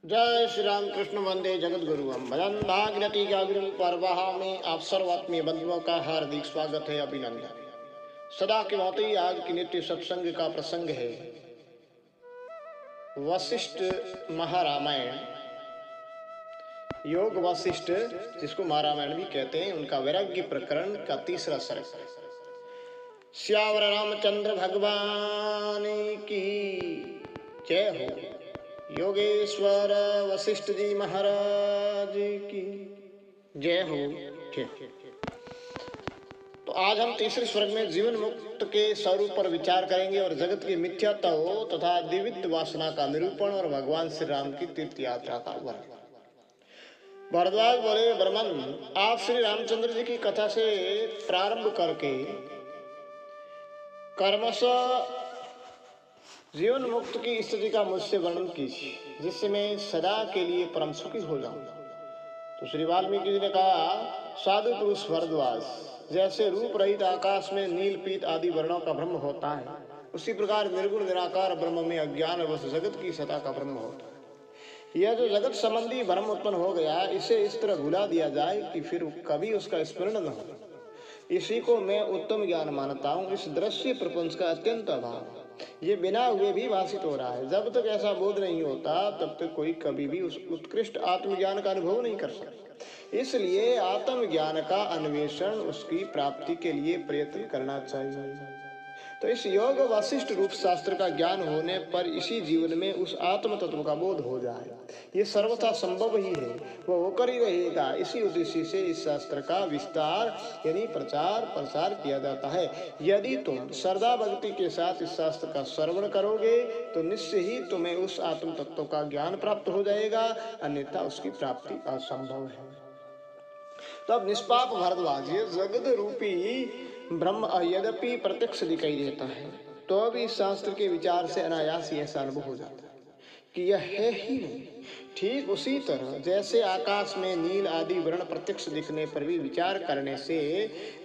जय श्री राम कृष्ण वंदे जगत गुरु भजन भागीरथी गागुरु परवाह में आप सर्वात्मीय बंधुओं का हार्दिक स्वागत है, अभिनंदन। सदा की भांति आज की नित्य सत्संग का प्रसंग है वशिष्ठ महारामायण। योग वशिष्ठ, जिसको महारामायण भी कहते हैं, उनका वैराग्य प्रकरण का तीसरा सर्ग। श्यावर रामचंद्र भगवान की जय हो। योगेश्वर वशिष्ठ जी महाराज की जय हो। तो आज हम तीसरे स्वर्ग में जीवन मुक्त के स्वरूप पर विचार करेंगे और जगत की मिथ्यात्व तथा दिव्य वासना का निरूपण और भगवान श्री राम की तीर्थ यात्रा का वर्णन। भरद्वाज बोले, ब्रह्मन, आप श्री रामचंद्र जी की कथा से प्रारंभ करके कर्मशः जीवन मुक्त की स्थिति का मुझसे वर्णन कीजिए, जिससे मैं सदा के लिए परम सुखी हो जाऊं। तो श्री वाल्मीकि जी ने कहा, साधु पुरुष भरद्वाज, जैसे रूप रहित आकाश में नील पीत आदि वर्णों का ब्रह्म होता है, उसी प्रकार निर्गुण निराकार ब्रह्म में अज्ञान अवश्य जगत की सत्ता का ब्रह्म होता है। यह जो जगत संबंधी भ्रम उत्पन्न हो गया, इसे इस तरह भुला दिया जाए कि फिर कभी उसका स्मरण न हो। इसी को मैं उत्तम ज्ञान मानता हूँ। इस दृश्य प्रपंच का अत्यंत अभाव, ये बिना हुए भी भाषित हो रहा है। जब तक ऐसा बोध नहीं होता, तब तक कोई कभी भी उस उत्कृष्ट आत्मज्ञान का अनुभव नहीं कर सकता। इसलिए आत्मज्ञान का अन्वेषण, उसकी प्राप्ति के लिए प्रयत्न करना चाहिए। तो इस योग वशिष्ठ रूप शास्त्र का ज्ञान होने पर इसी जीवन में उस आत्म तत्व का बोध हो जाए, ये सर्वथा संभव ही है, वो होकर ही रहेगा। इसी उद्देश्य से इस शास्त्र का विस्तार यानी प्रचार प्रसार किया जाता है। यदि तुम श्रद्धा भक्ति के साथ इस शास्त्र का श्रवण करोगे तो निश्चय ही तुम्हें उस आत्म तत्व का ज्ञान प्राप्त हो जाएगा, अन्यथा उसकी प्राप्ति असंभव है। तो अब निष्पाप भरद्वाज, ये जगत रूपी ब्रह्म यद्यपि प्रत्यक्ष दिखाई देता है, तो भी शास्त्र के विचार से अनायास ऐसा अनुभव हो जाता है कि यह है ही नहीं। ठीक उसी तरह जैसे आकाश में नील आदि वर्ण प्रत्यक्ष दिखने पर भी विचार करने से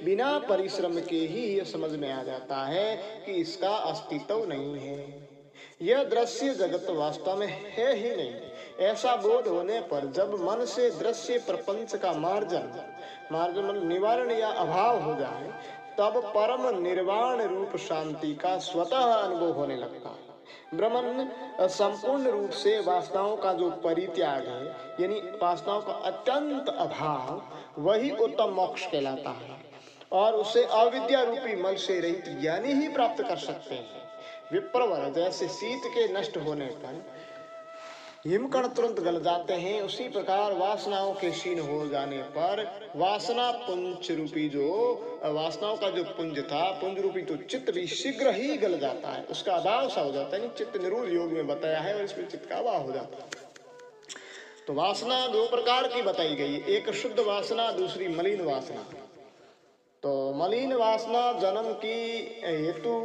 बिना परिश्रम के ही यह समझ में आ जाता है कि इसका अस्तित्व नहीं है, यह दृश्य जगत वास्तव में है ही नहीं। ऐसा बोध होने पर जब मन से दृश्य प्रपंच का मार्जन निवारण या अभाव हो जाए, तब परम निर्वाण रूप शांति का स्वतः अनुभव होने लगता है। ब्रह्मन संपूर्ण रूप से वासनाओं का जो परित्याग है, यानी वासनाओं का अत्यंत अभाव, वही उत्तम मोक्ष कहलाता है और उसे अविद्या रूपी मल से रहित ज्ञानी ही प्राप्त कर सकते हैं। विप्रवर, जैसे शीत के नष्ट होने पर हिमकण तुरंत गल जाते हैं, उसी प्रकार वासनाओं के क्षीण हो जाने पर वासना पुंज रूपी वासनाओं का जो पुंज था, पुंज रूपी तो चित्त भी शीघ्र ही गल जाता है, उसका अभाव सा हो जाता है। चित्त निरोध योग में बताया है और इसमें चित्त का अभाव हो जाता है। तो वासना दो प्रकार की बताई गई, एक शुद्ध वासना, दूसरी मलिन वासना। तो मलिन वासना जन्म की हेतु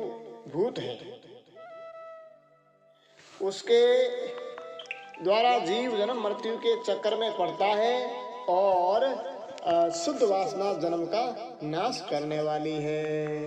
भूत है, उसके द्वारा जीव जन्म मृत्यु के चक्कर में पड़ता है, और शुद्ध वासना जन्म का नाश करने वाली है,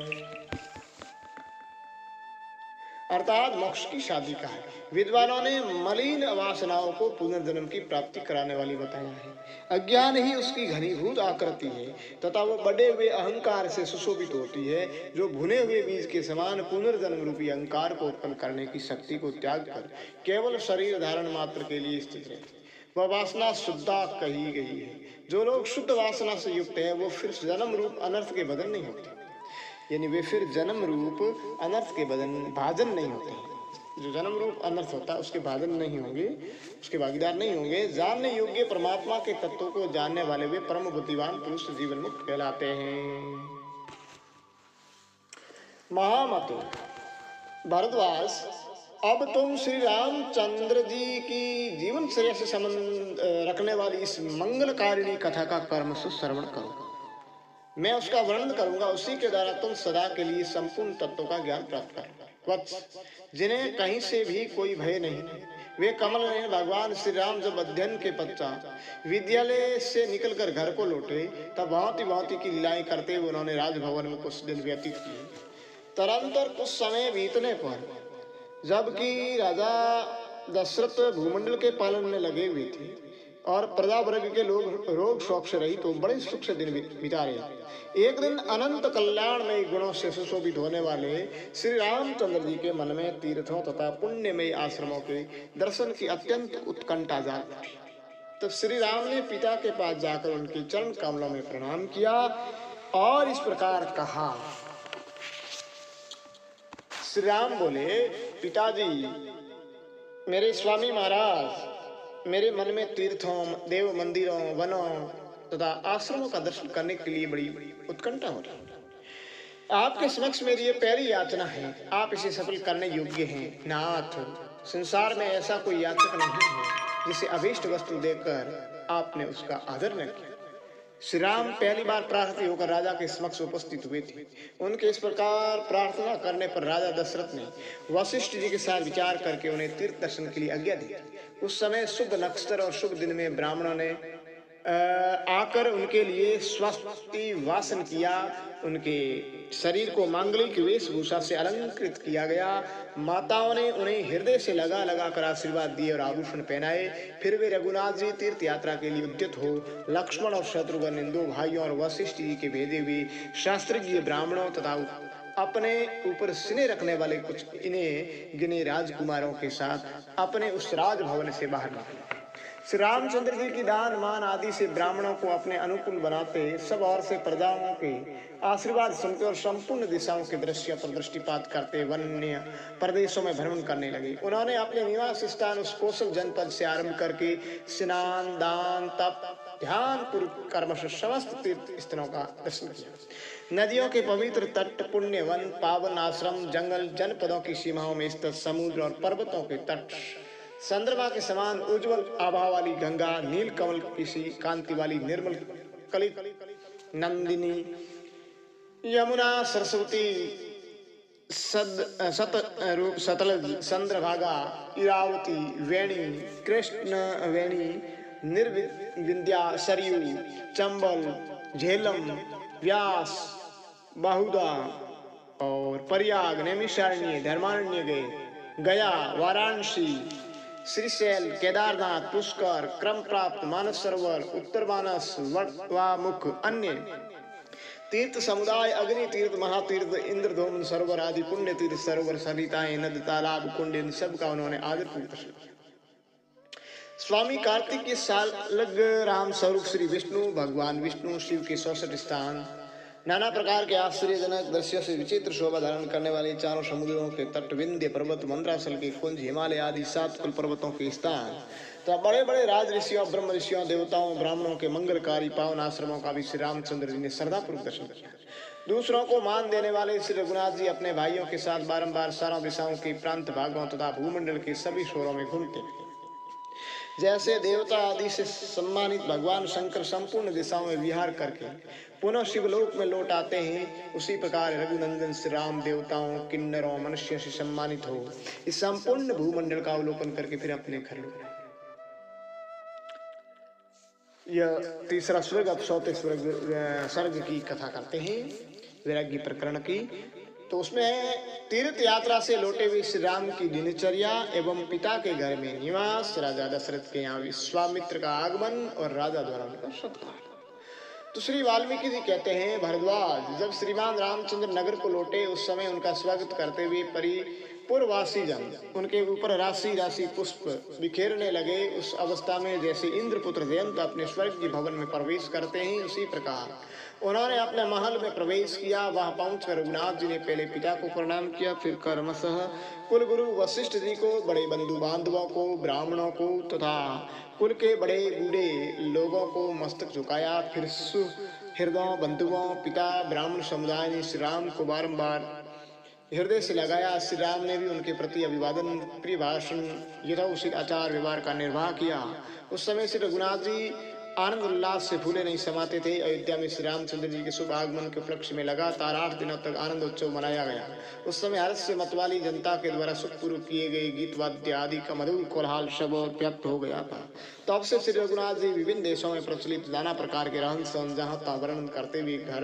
अर्थात मोक्ष की शादी का है। विद्वानों ने मलिन वासनाओं को पुनर्जन्म की प्राप्ति कराने वाली बताया है। अज्ञान ही उसकी घनीभूत आकृति है तथा वो बढ़े हुए अहंकार से सुशोभित होती है, जो भुने हुए बीज के समान पुनर्जन्म रूपी अहंकार को उत्पन्न करने की शक्ति को त्याग कर केवल शरीर धारण मात्र के लिए स्थित रहती है। वह वासना शुद्धा कही गई है। जो लोग शुद्ध वासना से युक्त है, वो फिर जन्म रूप अनर्थ के बदन नहीं होते, यानी वे फिर जन्म रूप अनर्थ के भाजन नहीं होते। जो जन्म रूप अनर्थ होता है उसके भाजन नहीं होंगे, उसके भागीदार नहीं होंगे। जानने योग्य परमात्मा के तत्व को जानने वाले वे परम बुद्धिमान पुरुष जीवन मुक्त कहलाते हैं। महामते भरद्वाज, अब तुम श्री रामचंद्र जी की जीवन श्रेय से संबंध रखने वाली इस मंगलकारिणी कथा का कर्म से श्रवण करो। मैं उसका वर्णन करूंगा, उसी के द्वारा तुम सदा के लिए संपूर्ण तत्वों का ज्ञान प्राप्त करो। वत्स, जिन्हें कहीं से भी कोई भय नहीं, वे कमल ने भगवान श्री राम जब अध्ययन के पश्चात विद्यालय से निकलकर घर को लौटे, तब भांति भांति की लीलाएं करते हुए उन्होंने राजभवन में कुछ दिन व्यतीत किए। तदंतर कुछ समय बीतने पर जबकि राजा दशरथ भूमंडल के पालन में लगे हुए थे और प्रजा वर्ग के लोग रोग शोक से रहित तो बड़े सुख से दिन बिता रहे। एक दिन अनंत कल्याणमय गुणों से सुशोभित होने वाले श्री रामचंद्र जी के मन में तीर्थों तथा पुण्यमय आश्रमों के दर्शन की अत्यंत उत्कंठा जाग उठी। तब श्री राम ने पिता के पास जाकर उनके चरण कमलों में प्रणाम किया और इस प्रकार कहा। श्री राम बोले, पिताजी, मेरे स्वामी महाराज, मेरे मन में तीर्थों, देव मंदिरों, वनों तथा आश्रमों का दर्शन करने के लिए बड़ी उत्कंठा हो रही है। आपके समक्ष मेरी ये पहली याचना है, आप इसे सफल करने योग्य हैं। नाथ, संसार में ऐसा कोई याचक नहीं है जिसे अभीष्ट वस्तु देकर आपने उसका आदर न किया। श्री राम पहली बार प्रार्थी होकर राजा के समक्ष उपस्थित हुए थे। उनके इस प्रकार प्रार्थना करने पर राजा दशरथ ने वशिष्ठ जी के साथ विचार करके उन्हें तीर्थ दर्शन के लिए आज्ञा दी। उस समय शुभ नक्षत्र और शुभ दिन में ब्राह्मणों ने आकर उनके लिए स्वस्ति वासन किया। उनके शरीर को मांगलिक वेशभूषा से अलंकृत किया गया। माताओं ने उन्हें हृदय से लगा लगा कर आशीर्वाद दिए और आभूषण पहनाए। फिर वे रघुनाथ जी तीर्थ यात्रा के लिए उद्यत हो लक्ष्मण और शत्रुघ्न इन दो भाइयों और वशिष्ठ जी के भेजे हुए शास्त्रज्ञ ब्राह्मणों तथा अपने ऊपर सिने रखने वाले कुछ इन्हें गिने राजकुमारों के साथ अपने उस राजभवन से बाहर निकले। श्री रामचंद्र जी की दान मान आदि से ब्राह्मणों को अपने अनुकूल बनाते, सब ओर से प्रजाओं के आशीर्वाद सुनते और संपूर्ण दिशाओं के दृश्य पर दृष्टिपात करते वन्य प्रदेशों में भ्रमण करने लगे। उन्होंने अपने निवास स्थान उस कौशल जनपद से आरंभ करके स्नान, दान, तप, ध्यान पूर्वक कर्मश समस्त तीर्थ स्थलों का दर्शन किया। नदियों के पवित्र तट, पुण्य वन, पावन आश्रम, जंगल, जनपदों की सीमाओं में स्थित समुद्र और पर्वतों के तट, चंद्रमा के समान उज्जवल आभा वाली गंगा, नील कमल की सी कांति वाली निर्मल कलित नंदिनी, यमुना, सरस्वती, सतरूप सतलज, चंद्रभागा, इरावती, वेणी, कृष्ण वेणी, निर्विंध्या, सरयू, चंबल, झेलम, व्यास, बाहुदा और प्रयाग, नैमिषारण्य, धर्मारण्य, गया, वाराणसी, श्रीशैल, केदारनाथ, पुष्कर, क्रम प्राप्त मानस सरोवर, उत्तर मानस, वटवामुख, अन्य तीर्थ समुदाय, अग्नि तीर्थ, महातीर्थ, इंद्रधूम सरोवर आदि पुण्य तीर्थ सरोवर, सरिताएं, नद, तालाब, कुंड, इन सब का उन्होंने आदर पूर्वक दर्शन किया। स्वामी कार्तिक के सालग राम स्वरूप श्री विष्णु, भगवान विष्णु, शिव के 64 स्थान, नाना प्रकार के आश्चर्यजनक दृश्यों से विचित्र शोभा धारण करने वाले चारों समुद्रों के तट, विंध्य पर्वत, मंदराचल के कुंज, हिमालय आदि 7 कुल पर्वतों के स्थान, तो बड़े बड़े राज ऋषियों, ब्रह्म ऋषियों, देवताओं, ब्राह्मणों के मंगलकारी पावन आश्रमों का भी श्री रामचंद्र जी ने श्रद्धापूर्वक दर्शन किया। दूसरों को मान देने वाले श्री रघुनाथ जी अपने भाइयों के साथ बारंबार चारों दिशाओं के प्रांत भागों तथा भूमंडल के सभी शोरों में घूमते। जैसे देवता आदि से सम्मानित भगवान शंकर संपूर्ण दिशाओं में विहार करके पुनः शिवलोक में लौट आते हैं, उसी प्रकार रघुनंदन श्री राम देवताओं, किन्नरों, मनुष्यों से सम्मानित हो इस संपूर्ण भूमंडल का अवलोकन करके फिर अपने घर लौट। यह तीसरा स्वर्ग, अब 4थे स्वर्ग की कथा करते हैं, वैराग्य प्रकरण की। तो उसमें तीर्थ यात्रा से लौटे हुए श्री राम की दिनचर्या एवं पिता के घर में निवास, राजा दशरथ के यहाँ विश्वामित्र का आगमन और राजा द्वारा उनका सत्कार। तो श्री वाल्मीकि जी कहते हैं, भरद्वाज जब श्रीमान रामचंद्र नगर को लौटे उस समय उनका स्वागत करते हुए परिपुरवासी जन उनके ऊपर राशि राशि पुष्प बिखेरने लगे। उस अवस्था में जैसे इंद्रपुत्र जयंत अपने स्वर्ग की भवन में प्रवेश करते हैं, उसी प्रकार उन्होंने अपने महल में प्रवेश किया। वहां पहुंचकर रघुनाथ जी ने पहले पिता को प्रणाम किया, फिर क्रमशः कुल गुरु वशिष्ठ जी को, बड़े बंधु बांधवों को, ब्राह्मणों को तथा कुल के बड़े बूढ़े लोगों को मस्तक झुकाया। फिर सुहृदों, बंधुओं, पिता, ब्राह्मण समुदाय ने श्री राम को बारंबार हृदय से लगाया। श्री राम ने भी उनके प्रति अभिवादन, प्रिय भाषण, यथोचित आचार व्यवहार का निर्वाह किया। उस समय श्री रघुनाथ जी आनंद उल्लास से फूले नहीं समाते थे। अयोध्या में श्री रामचंद्र जी के शुभ आगमन के उपलक्ष्य में लगातार 8 दिनों तक आनंद उत्सव मनाया गया। उस समय हर्ष से मतवाली जनता के द्वारा सुखपूर्वक किए गए गीत वाद्य आदि का मधुर कोलाहल सब व्याप्त हो गया था। तो अब से श्री रघुनाथ जी विभिन्न देशों में प्रचलित नाना प्रकार के रहन सहन जहाँ तहाँ वर्णन करते हुए घर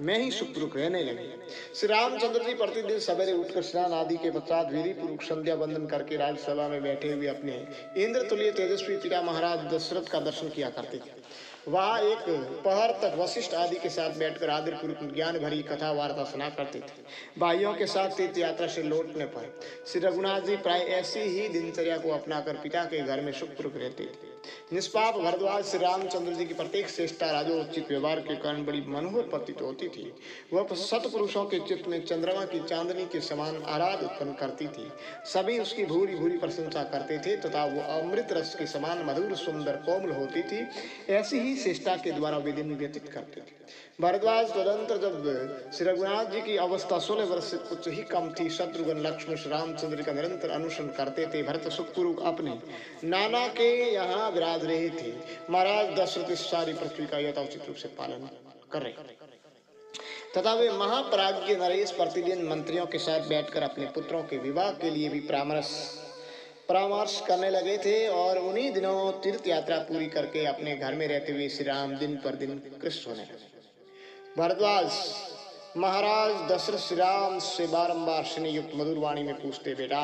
मैं ही सुखपूर्वक रहने लगे। श्री रामचंद्र जी प्रतिदिन सवेरे उठकर स्नान आदि के पश्चात विधि पूर्वक संध्या बंदन करके राजसभा में बैठे हुए अपने इंद्र तुल्य तेजस्वी पिता महाराज दशरथ का दर्शन किया करते थे। वहाँ एक पहर तक वशिष्ठ आदि के साथ बैठकर आदर पूर्वक ज्ञान भरी कथा वार्ता सुना करते थे। भाइयों के साथ तीर्थ यात्रा से लौटने पर श्री रघुनाथ जी प्राय ऐसी ही दिनचर्या को अपनाकर पिता के घर में सुखपूर्वक रहते थे। निष्पाप भरद्वाज श्री रामचंद्र जी की प्रत्येक श्रेष्ठता राजोचित व्यवहार के कारण बड़ी मनोहर प्रतीत होती थी। वह सतपुरुषों के चित्त में चंद्रमा की चांदनी के समान आराध उत्पन्न करती थी। सभी उसकी भूरी भूरी प्रशंसा करते थे तथा वो अमृत रस के समान मधुर सुंदर कोमल होती थी। ऐसी ही श्रेष्ठता के द्वारा वे दिन व्यतीत करते थे। भरद्वाज तदंतर जब श्री रघुनाथ जी की अवस्था 16 वर्ष से कुछ ही कम थी, शत्रुघ्न लक्ष्मण श्री रामचंद्र का निरंतर अनुसरण करते थे। भरत सुखपूर्वक अपने नाना के यहाँ विराज रहे थे। महाराज दशरथ इस सारी पृथ्वी का यथोचित रूप से पालन कर रहे तथा वे महापराज्ञ नरेश प्रतिदिन मंत्रियों के साथ बैठकर अपने पुत्रों के विवाह के लिए भी परामर्श करने लगे थे। और उन्हीं दिनों तीर्थ यात्रा पूरी करके अपने घर में रहते हुए श्री राम दिन पर दिन कृष्ण होने लगे। भरद्वाज महाराज दशरथ श्री राम से बारंबार स्नेहयुक्त मधुर वाणी में पूछते, बेटा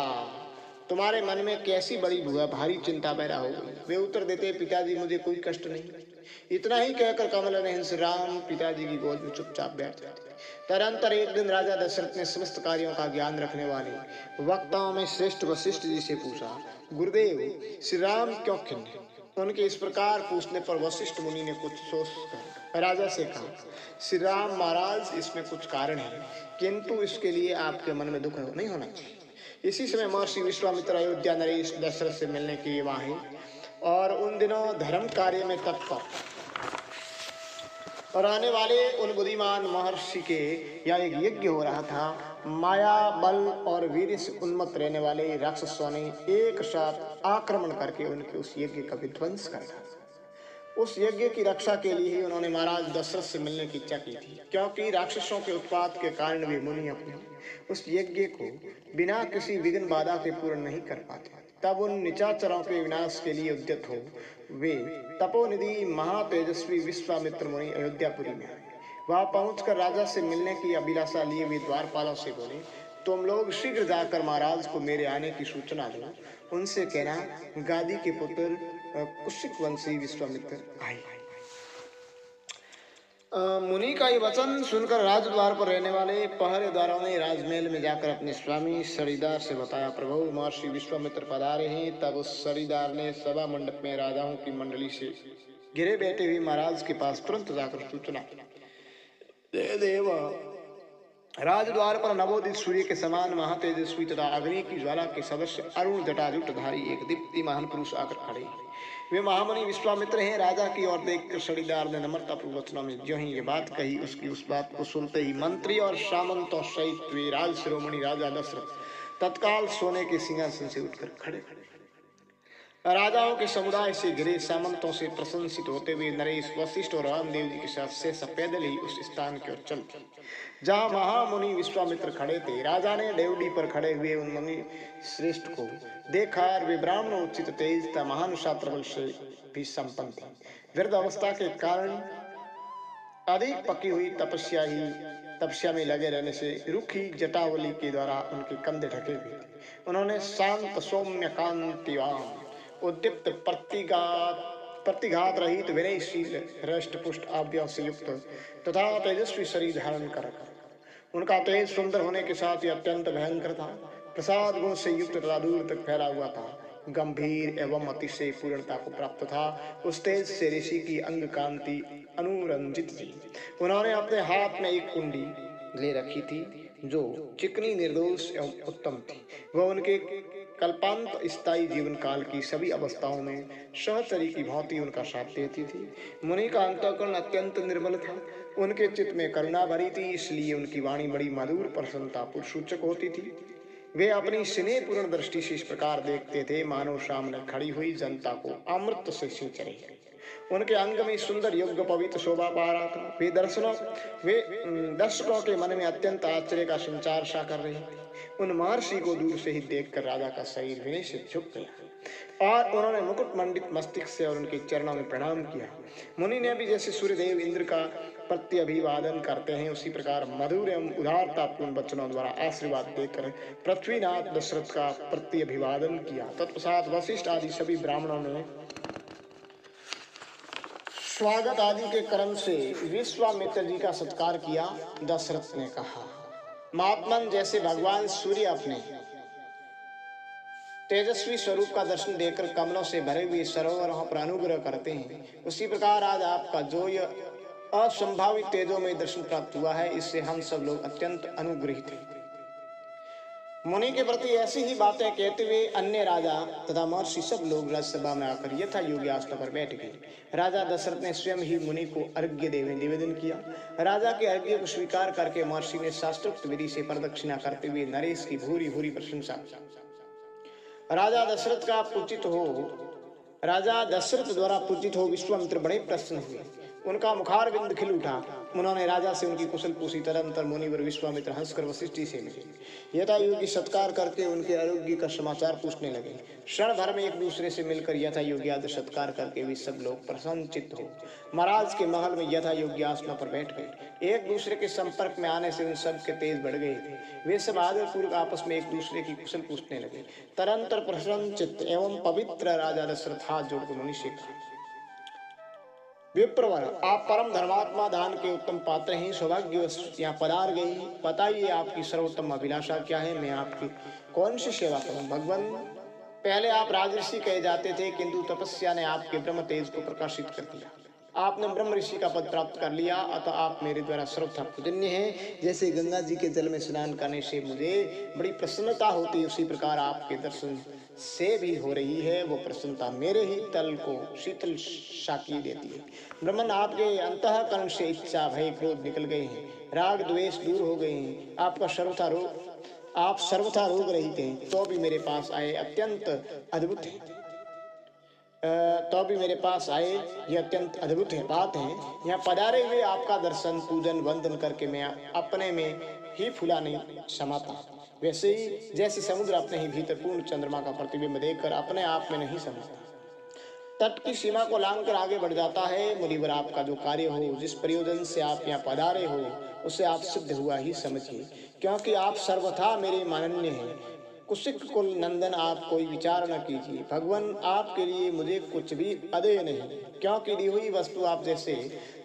तुम्हारे मन में कैसी बड़ी भारी चिंता पैदा हो गई? वे उत्तर देते, पिताजी मुझे कोई कष्ट नहीं। इतना ही कहकर कमल नयन श्री राम पिताजी की गोद में चुपचाप बैठ जाते। तदंतर एक दिन राजा दशरथ ने समस्त कार्यों का ज्ञान रखने वाले वक्ताओं में श्रेष्ठ वशिष्ठ जी से पूछा, गुरुदेव श्री राम क्यों खिन्न है? उनके इस प्रकार पूछने पर वशिष्ठ मुनि ने कुछ सोचकर राजा से कहा, श्री राम महाराज इसमें कुछ कारण है, किंतु इसके लिए आपके मन में दुख नहीं होना चाहिए। इसी समय महर्षि विश्वामित्र अयोध्या नरेश दशरथ से मिलने के लिए वहां और उन दिनों धर्म कार्य में तत्पर और आने वाले उन बुद्धिमान महर्षि के यहाँ एक यज्ञ हो रहा था। माया बल और वीर से उन्मत्त रहने वाले राक्षसों ने एक साथ आक्रमण करके उनके उस यज्ञ का विध्वंस कर दिया। उस यज्ञ की रक्षा के लिए ही उन्होंने महाराज दशरथ से मिलने की इच्छा की थी, क्योंकि राक्षसों के उत्पात के कारण वे मुनि अपने उस यज्ञ को बिना किसी विघ्न बाधा के पूर्ण नहीं कर पाते। तब उन निशाचरों के विनाश के लिए उद्यत हो वे तपोनिधि महातेजस्वी विश्वामित्र मुनि अयोध्यापुरी में आए। वहां पहुंचकर राजा से मिलने की अभिलाषा लिए वे द्वारपालों से बोले, तुम लोग शीघ्र जाकर महाराज को मेरे आने की सूचना दो। उनसे कहना गादी के पुत्र कुशिक वंशी विश्वामित्र आए। मुनि का ये वचन सुनकर राजद्वार पर रहने वाले पहरेदारों ने राजमहल में जाकर अपने स्वामी सरिदार से बताया, प्रभु महर्षि विश्वामित्र पधारे हैं। तब उस सरिदार ने सभा मंडप में राजाओं की मंडली से घिरे बैठे हुए महाराज के पास तुरंत जाकर सूचना देव राजद्वार पर नवोदित सूर्य के समान महातेजस्वी तथा अग्नि की ज्वाला के सदस्य अरुण जटाजुटधारी एक दीप्तिमान पुरुष आकर खड़े। वे महामुनि विश्वामित्र हैं। राजा की ओर देखकर सड़ीदार ने नम्रतापूर्वक वचनों में जो ही ये बात कही, उसकी उस बात को सुनते ही मंत्री और सामंतों सहित वे राज शिरोमणि राजा दशरथ तत्काल सोने के सिंहासन से उठकर खड़े। राजाओं के समुदाय से घिरे सामंतों से प्रशंसित होते हुए नरेश वशिष्ठ और रामदेव जी के साथ से पैदल ही उस स्थान की ओर चल जहाँ महामुनि विश्वामित्र खड़े थे। राजा ने डेवडी पर खड़े हुए उन मुनि श्रेष्ठ को देखा और वे ब्राह्मण उचित तेज तथा महान शास्त्र बल से भी संपन्न थे। वृद्ध अवस्था के कारण अधिक पकी हुई तपस्या में लगे रहने से रुखी जटावली के द्वारा उनके कंधे ढके हुए थे। उन्होंने शांत सौम्य कांतिवान उद्दीप्त प्रतिघात रहित विनयशील हृष्ट पुष्ट आभ्यों से युक्त तथा तेजस्वी शरीर धारण कर रखा। उनका तेज सुंदर होने के साथ ही अत्यंत भयंकर था। प्रसाद गुण से युक्त तथा दूर तक फैला हुआ था। गंभीर एवं अतिशय पूर्णता को प्राप्त था। उस तेज से ऋषि की अंग कांति अनुरंजित थी। उन्होंने अपने हाथ में एक कुंडी ले रखी थी जो चिकनी निर्दोष एवं उत्तम थी। वह उनके कल्पांत स्थायी जीवन काल की सभी अवस्थाओं में सहचरी की भांति उनका साथ देती थी। मुनि का अंतःकरण अत्यंत निर्मल था। उनके चित्त में करुणा भरी थी, इसलिए उनकी वाणी बड़ी मधुर प्रसन्नता सूचक होती थी। वे अपनी स्नेहपूर्ण दृष्टि से इस प्रकार देखते थे मानो सामने खड़ी हुई जनता को अमृत से सींच रहे। उनके अंग में सुंदर योग्य पवित्र शोभा पा रहा था। वे दर्शकों के मन में अत्यंत आश्चर्य का संचार सा कर रहे थे। उन महर्षि को दूर से ही देखकर राजा का शरीर विनय से झुक गया। और उन्होंने मुकुट मंडित मस्तिष्क से और उनके चरणों में प्रणाम किया। मुनि ने भी जैसे सूर्यदेव इंद्र का प्रति अभिवादन करते हैं, उसी प्रकार मधुर एवं उदारतापूर्ण वचनों द्वारा आशीर्वाद देकर पृथ्वीनाथ दशरथ का प्रति अभिवादन किया। तत्पश्चात वशिष्ठ आदि सभी ब्राह्मणों ने स्वागत आदि के क्रम से विश्वामित्र जी का सत्कार किया। दशरथ ने कहा, महात्मन, जैसे भगवान सूर्य अपने तेजस्वी स्वरूप का दर्शन देकर कमलों से भरे हुए सरोवरों पर अनुग्रह करते हैं, उसी प्रकार आज आपका जो यह असंभावित तेजो में दर्शन प्राप्त हुआ है, इससे हम सब लोग अत्यंत अनुग्रहित हैं। मुनि के प्रति ऐसी ही बातें कहते हुए अन्य राजा तथा महर्षि सब लोग राजसभा में आकर यथा योग्य आसन पर बैठ गए। राजा दशरथ ने स्वयं ही मुनि को अर्घ्य देने निवेदन किया। राजा के अर्घ्य को स्वीकार करके महर्षि ने शास्त्रोक्त विधि से प्रदक्षिणा करते हुए नरेश की भूरी भूरी प्रशंसा की। राजा दशरथ द्वारा पूजित हो विश्वामित्र बड़े प्रसन्न हुए। उनका मुखारविंद खिल उठा। उन्होंने राजा से उनकी कुशल पूछी। तदंतर मुनिवर विश्वामित्र हंसकर वशिष्ठ जी से मिले। यथायोग्य सत्कार करके उनके आरोग्य का समाचार पूछने लगे। क्षण भर में एक दूसरे से मिलकर यथायोग्य आदर सत्कार करके भी सब लोग प्रसन्नचित्त हो महाराज के महल में यथायोग्य आसनों पर बैठ गए। एक दूसरे के संपर्क में आने से उन सब के तेज बढ़ गए थे। वे सब आदरपूर्वक आपस में एक दूसरे की कुशल पूछने लगे। तदंतर प्रसन्नचित्त एवं पवित्र राजा दशरथ हाथ जोड़कर मुनि से कहा, विप्रवर, आप परम धर्मात्मा, दान के उत्तम पात्र हैं, सौभाग्यवश यहाँ पधार गई। बताइए आपकी सर्वोत्तम अभिलाषा क्या है, मैं आपकी कौन सी सेवा करूं। भगवान, पहले आप राजऋषि कहे जाते थे, किंतु तपस्या ने आपके ब्रह्म तेज को प्रकाशित कर दिया। आपने ब्रह्म ऋषि का पद प्राप्त कर लिया, अतः आप मेरे द्वारा सर्वथा पूजनीय हैं। जैसे गंगा जी के जल में स्नान करने से मुझे बड़ी प्रसन्नता होती है, उसी प्रकार आपके दर्शन से भी हो रही है। वो प्रसन्नता मेरे ही तल को शीतल शाकी देती है। ब्रह्मन, आपके अंतःकरण से इच्छा, भय, क्रोध निकल गए हैं, राग द्वेष दूर हो गए हैं। आप सर्वथा रोग रहित हैं, तो भी मेरे पास आए अत्यंत अद्भुत है। ये अत्यंत अद्भुत है बात है। यहाँ पधारे हुए आपका दर्शन, पूजन, वंदन करके मैं अपने में ही फूला नहीं समाता। वैसे ही जैसे समुद्र अपने ही भीतर पूर्ण चंद्रमा का प्रतिबिंब देखकर अपने आप में नहीं समझता, तट की सीमा को लांघकर आगे बढ़ जाता है। मुनिवर, आपका जो कार्य हो, जिस प्रयोजन से आप यहाँ पधारे हो, उसे आप सिद्ध हुआ ही समझिए, क्योंकि आप सर्वथा मेरे माननीय हैं। कुशिक कुल नंदन, आप कोई विचार न कीजिए। भगवान, आपके लिए मुझे कुछ भी अदेय नहीं, क्योंकि दी हुई वस्तु आप जैसे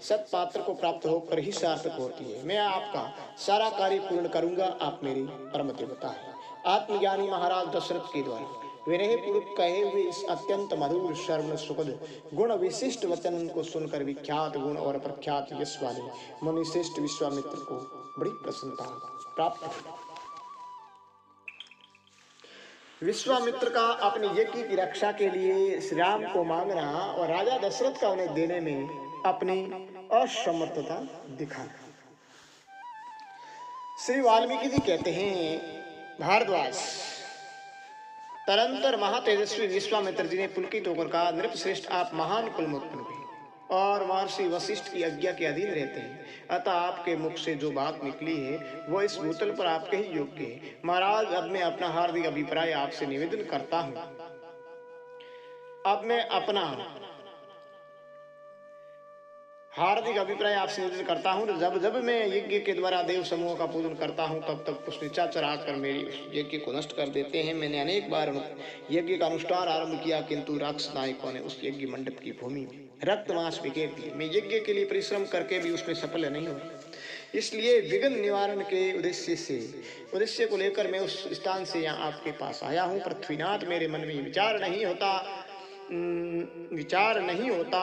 सत्पात्र को प्राप्त होकर ही सार्थक होती है। मैं आपका सारा कार्य पूर्ण करूंगा, आप मेरी परम देवता है। आत्मज्ञानी महाराज दशरथ के द्वारा विनय पूर्वक कहे हुए इस अत्यंत मधुर श्रवण सुखद गुण विशिष्ट वचन को सुनकर विख्यात गुण और प्रख्यात यश वाले मुनि श्रेष्ठ विश्वामित्र को बड़ी प्रसन्नता प्राप्त हुई। विश्वामित्र का अपने यज्ञ की रक्षा के लिए श्री राम को मांगना और राजा दशरथ का उन्हें देने में अपनी असमर्थता दिखाना। श्री वाल्मीकि जी कहते हैं, भारद्वाज, तदंतर महातेजस्वी विश्वामित्र जी ने पुलकित होकर कहा, नृपश्रेष्ठ, आप महान कुल में उत्पन्न हुए और महर्षि वशिष्ठ की आज्ञा के अधीन रहते हैं, अतः आपके मुख से जो बात निकली है वो इस भूतल पर आपके ही योग्य है। महाराज, अब मैं अपना हार्दिक अभिप्राय आपसे निवेदन करता हूँ। जब जब मैं यज्ञ के द्वारा देव समूह का पूजन करता हूँ, तब तक कुछ निशाचर आकर मेरी उस यज्ञ को नष्ट कर देते हैं। मैंने अनेक बार यज्ञ का अनुष्ठान आरंभ किया, किंतु राक्षस नायकों ने उस यज्ञ मंडप की भूमि में रक्त मांस बिखेर दिए। मैं यज्ञ के लिए परिश्रम करके भी उसमें सफल नहीं हुआ। इसलिए विघ्न निवारण के उद्देश्य को लेकर मैं उस स्थान से यहाँ आपके पास आया हूँ। पृथ्वीनाथ, मेरे मन में विचार नहीं होता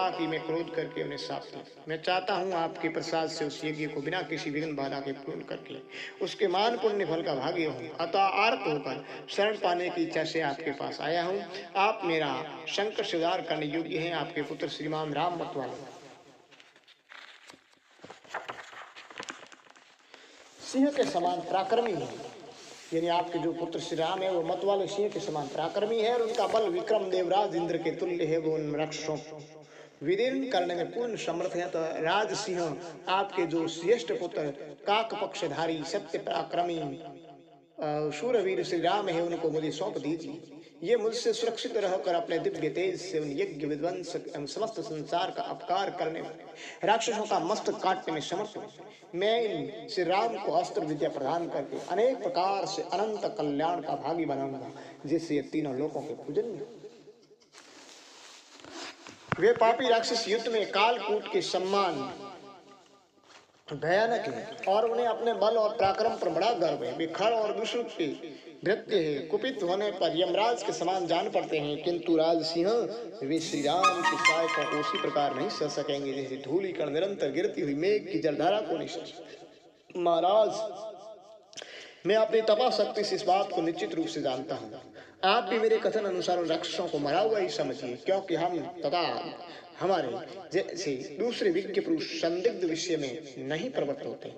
कि मैं क्रोध करके उन्हें साफ दूं। मैं चाहता हूँ आपके प्रसाद से उस यज्ञ को बिना किसी विघ्न बाधा के पूर्ण करके उसके मान पुण्य फल का भागी हूँ। अतः आर्त होकर शरण पाने की इच्छा से आपके पास आया हूँ। आप मेरा संकट से उद्धार करने योग्य हैं। आपके पुत्र श्रीमान राम मतवाले सिंह के समान पराक्रमी है। यानी आपके जो पुत्र श्री राम है वो मतवाले सिंह के समान पराक्रमी है और उनका बल विक्रम देवराज इंद्र के तुल्य है। वो उन राक्षसों विदीर्ण करने में पूर्ण समर्थ है। तो राज सिंह, आपके जो श्रेष्ठ पुत्र काक पक्षधारी सत्य पराक्रमी शूरवीर श्री राम है, उनको मुझे सौंप दीजिए। ये मुझसे सुरक्षित रहकर अपने दिव्य तेज से उन यज्ञ विध्वंस एवं समस्त संसार का अपकार करने वाले राक्षसों का मस्तक काटने में समर्थ हूँ। मैं इन श्री राम को अस्त्र विद्या प्रदान करके अनेक प्रकार से अनंत कल्याण का भागी बनाऊंगा, जिससे ये तीनों लोकों के पूजन। वे पापी राक्षस युद्ध में कालकूट के सम्मान भयानक है और उन्हें अपने बल और पराक्रम पर बड़ा गर्व है। वे खड़ और विष्णु के भृत्य है, कुपित होने पर यमराज के समान जान पड़ते हैं, किंतु राजसिंह वे श्री राम की सहायता को उसी प्रकार नहीं सह सकेंगे जैसे धूलि कण निरंतर गिरती हुई मेघ की जलधारा को नहीं सह सकते। महाराज, मैं अपनी तपा शक्ति से इस बात को निश्चित रूप से जानता हूँ। आप भी मेरे कथन अनुसार उन राक्षसों को मरा हुआ ही समझिए, क्योंकि हम तथा हमारे जैसे दूसरे विज्ञ पुरुष संदिग्ध विषय में नहीं प्रवृत्त होते।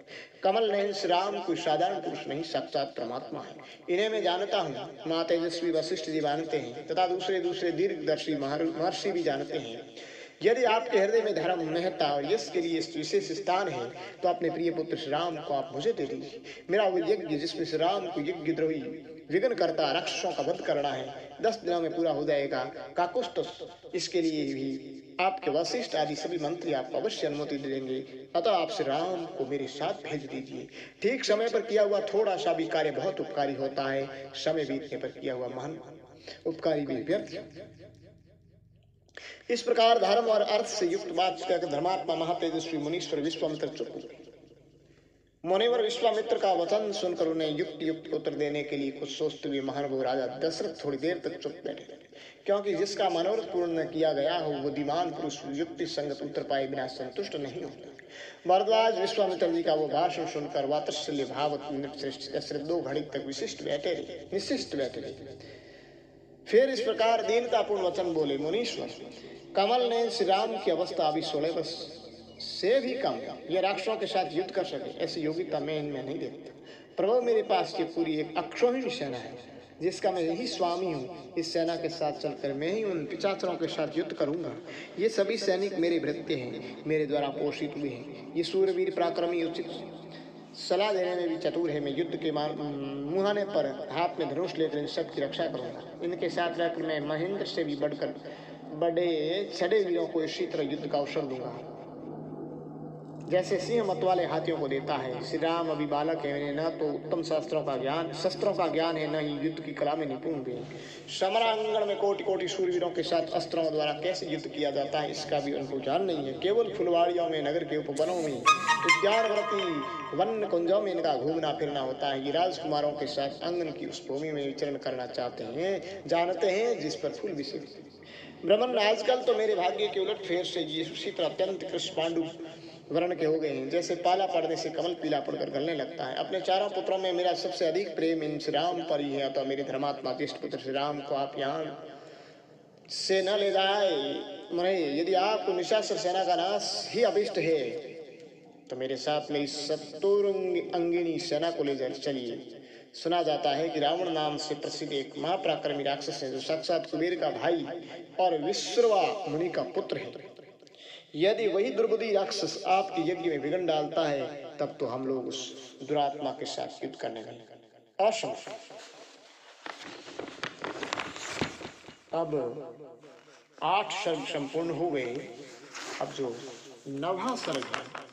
कमल नयन श्री राम कोई साधारण पुरुष नहीं, साक्षात परमात्मा है। इन्हें मैं जानता हूँ। माँ तेजस्वी वशिष्ठ जी जानते हैं तथा दूसरे दीर्घदर्शी महर्षि भी जानते हैं। यदि आपके हृदय में धर्म, महत्ता और यश के लिए विशेष स्थान है तो अपने प्रिय पुत्र श्री राम को आप मुझे दे दीजिए। मेरा वो यज्ञ जिसमें श्री राम को यज्ञद्रोही विघ्न करता राक्षसों का वध करना है 10 दिनों में पूरा हो जाएगा। काकुस्तुस, इसके लिए भी आपके वशिष्ठ आदि सभी मंत्री आपको अवश्य अनुमति दे देंगे। अतः आप श्री राम को मेरे साथ भेज दीजिए। ठीक समय पर किया हुआ थोड़ा सा भी कार्य बहुत उपकारी होता है, समय बीतने पर किया हुआ महान उपकारी भी व्यर्थ। इस प्रकार धर्म और अर्थ से युक्त बात कहकर धर्मात्मा महातेजस्वी मुनीश्वर विश्वामित्र चुप हुए। मुनिवर विश्वामित्र का वचन सुनकर उन्हें युक्त उत्तर देने के लिए कुछ सोचते हुए महानुभव राजा दशरथ थोड़ी देर तक चुप बैठे, क्योंकि जिसका मनोरथ पूर्ण किया गया हो वो बुद्धिमान पुरुष युक्ति संगत उत्तर पाए बिना संतुष्ट नहीं होता। भरद्वाज विश्वामित्र जी का वो भाषण सुनकर वात्सल्य भाव श्रेष्ठ 2 घड़ी तक निश्चिष्ट बैठे रहे। फिर इस प्रकार दीनतापूर्ण वचन बोले, मुनीश्वर, कमल ने श्री राम की अवस्था अभी 16 वर्ष से भी कम ये राक्षसों के साथ युद्ध कर सके, ऐसी योग्यता मैं इनमें नहीं देखता। प्रभु, मेरे पास ये पूरी एक अक्षौहिणी सेना है जिसका मैं यही स्वामी हूँ। इस सेना के साथ चलकर मैं ही उन पिशाचरों के साथ युद्ध करूंगा। ये सभी सैनिक मेरे भृत्य हैं, मेरे द्वारा पोषित हुए हैं। ये सूरवीर पराक्रमी उचित सलाह देने में भी चतुर है। मैं युद्ध के मुहाने पर हाथ में धनुष लेकर इन सब की रक्षा करूंगा। इनके साथ रहकर मैं महेंद्र से भी बढ़कर बड़े छड़े वीरों को इसी तरह युद्ध का अवसर दूंगा जैसे सिंह मत वाले हाथियों को देता है। श्री राम अभी बालक है, न तो उत्तम शस्त्रों का ज्ञान है, न ही युद्ध की कला में निपुण भी। समरांगण में कोटि कोटि शूरवीरों के साथ अस्त्रों द्वारा कैसे युद्ध किया जाता है इसका भी उनको ज्ञान नहीं है। केवल फुलवाड़ियों में, नगर के उपवनों में, उद्यानवती वन कुंजों में इनका घूमना फिरना होता है। ये राजकुमारों के साथ आंगन की उस भूमि में विचरण करना जानते हैं जिस पर फूल विषित। ब्रह्मन, आजकल तो मेरे भाग्य के उलट फेर से ये उसी तरह अत्यंत कृष्ण पांडु वर्ण के हो गए हैं, जैसे पाला पड़ने से कमल पीला पड़कर गलने लगता है। अपने चारों पुत्रों में मेरा सबसे अधिक प्रेम इन श्री राम पर ही है। तो मेरे धर्मात्मा ज्येष्ठ पुत्र श्री राम को आप यहाँ से न ले जाए। मुने, यदि आपको निशाचर सेना का नाश ही अभिष्ट है तो मेरे साथ मेरी शत्रुंगिनी सेना को ले चलिए। सुना जाता है कि रावण नाम से प्रसिद्ध एक महापराक्रमी राक्षस है जो साक्षात कुबेर का भाई और विश्रवा मुनि का पुत्र है। यदि वही दुर्बुद्धि राक्षस आपके यज्ञ में विघ्न डालता है तब तो हम लोग उस दुरात्मा के साथ युद्ध करने में असमर्थ। अब 8 सर्ग संपूर्ण हो गए। अब जो 9वां सर्ग है